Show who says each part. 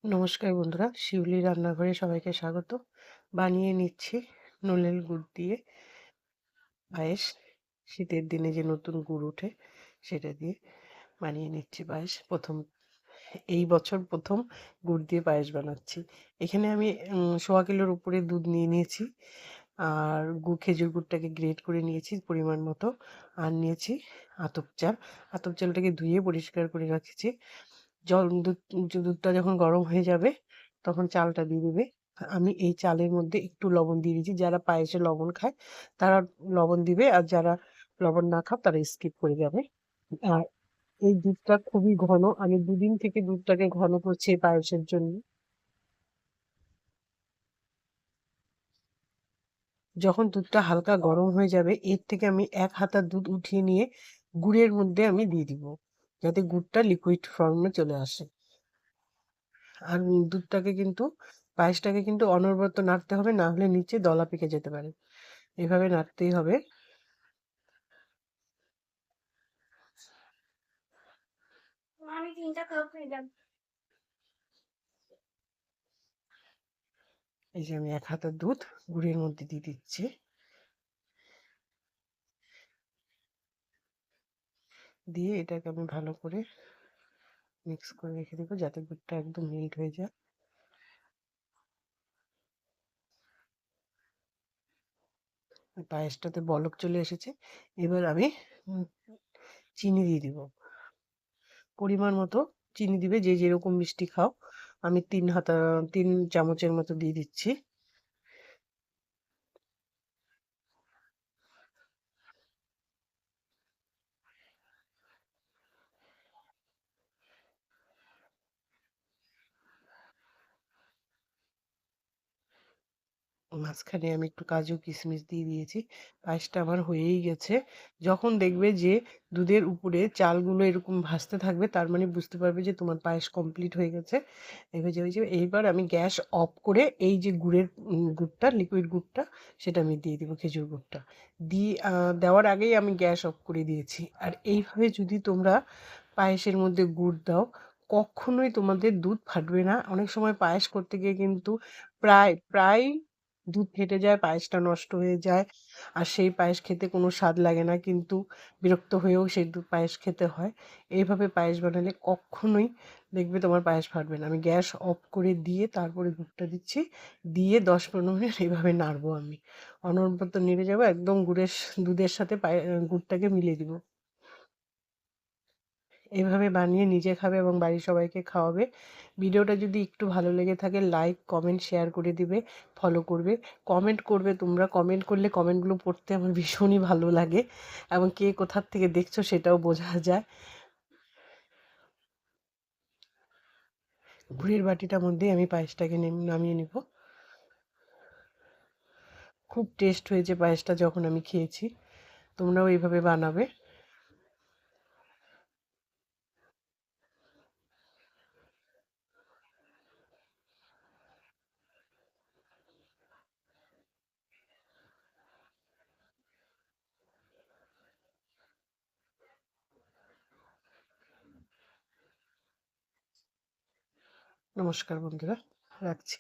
Speaker 1: নমস্কার বন্ধুরা, শিউলি রান্নাঘরে সবাইকে স্বাগত। বানিয়ে নিচ্ছি নলেন গুড় দিয়ে পায়েস। শীতের দিনে যে নতুন গুড় ওঠে সেটা দিয়ে বানিয়ে নিচ্ছি পায়েস। এই বছর প্রথম গুড় দিয়ে পায়েস বানাচ্ছি। এখানে আমি 1.25 কিলোর উপরে দুধ নিয়ে নিয়েছি। আর খেজুর গুড়টাকে গ্রেট করে নিয়েছি পরিমাণ মতো। আর নিয়েছি আতপ চাল। আতপ চালটাকে ধুয়ে পরিষ্কার করে রাখছি। দুধটা যখন গরম হয়ে যাবে তখন চালটা দিয়ে দেবে। আমি এই চালের মধ্যে একটু লবণ দিয়ে দিয়েছি। যারা পায়েসে লবণ খায় তারা লবণ দিবে, আর যারা লবণ না খায় তারা স্কিপ করে যাবে। আর এই দুধটা খুবই ঘন, আমি 2 দিন থেকে দুধটাকে ঘন করছি এই পায়েসের জন্য। যখন দুধটা হালকা গরম হয়ে যাবে এর থেকে আমি 1 হাতা দুধ উঠিয়ে নিয়ে গুড়ের মধ্যে আমি দিয়ে দিব, যাতে গুড়টা লিকুইড ফর্মে চলে আসে। আর পায়েসটাকে কিন্তু অনবরত নাড়তে হবে, না হলে নিচে দলা পেকে যেতে পারে। এভাবে নাড়তেই হবে। এই যে আমি 1 হাতা দুধ গুড়ের মধ্যে দিয়ে দিচ্ছি। দিয়ে এটাকে আমি ভালো করে মিক্স করে রেখে দেবো, যাতে গুড়টা একদম মেল্ট হয়ে যায়। পায়েসটাতে বলক চলে এসেছে। এবার আমি উম, চিনি দিয়ে দিব পরিমাণ মতো। চিনি দিবে যে যেরকম মিষ্টি খাও। আমি 3 চামচের মতো দিয়ে দিচ্ছি। মাঝখানে আমি একটু কাজু কিশমিশ দিয়ে দিয়েছি। পায়েসটা আমার হয়েই গেছে। যখন দেখবে যে দুধের উপরে চালগুলো এরকম ভাসতে থাকবে, তার মানে বুঝতে পারবে যে তোমার পায়েস কমপ্লিট হয়ে গেছে। এবার যে এইবার আমি গ্যাস অফ করে এই যে গুড়টা, লিকুইড গুড়টা, সেটা আমি দিয়ে দিব, খেজুর গুড়টা দিয়ে দেওয়ার আগেই আমি গ্যাস অফ করে দিয়েছি। আর এইভাবে যদি তোমরা পায়েসের মধ্যে গুড় দাও, কখনোই তোমাদের দুধ ফাটবে না। অনেক সময় পায়েস করতে গিয়ে কিন্তু প্রায় প্রায় দুধ ফেটে যায়, পায়েসটা নষ্ট হয়ে যায়। আর সেই পায়েস খেতে কোনো স্বাদ লাগে না, কিন্তু বিরক্ত হয়েও সেই পায়েস খেতে হয়। এইভাবে পায়েস বানালে কখনোই দেখবে তোমার পায়েস ফাটবে না। আমি গ্যাস অফ করে দিয়ে তারপরে দুধটা দিচ্ছি। দিয়ে 10-15 মিনিট এইভাবে নাড়বো আমি। অনবরত নেড়ে যাবো, একদম দুধের সাথে গুড়টাকে মিলিয়ে দিব। এভাবে বানিয়ে নিজে খাবে এবং বাড়ির সবাইকে খাওয়াবে। ভিডিওটা যদি একটু ভালো লেগে থাকে লাইক, কমেন্ট, শেয়ার করে দিবে, ফলো করবে। কমেন্ট করবে তোমরা। কমেন্ট করলে কমেন্টগুলো পড়তে আমার ভীষণই ভালো লাগে, এবং কে কোথার থেকে দেখছো সেটাও বোঝা যায়। গুড়ের বাটিটার মধ্যে আমি পায়েসটাকে নামিয়ে নেব। খুব টেস্ট হয়েছে পায়েসটা যখন আমি খেয়েছি। তোমরাও এইভাবে বানাবে। নমস্কার বন্ধুরা, রাখছি।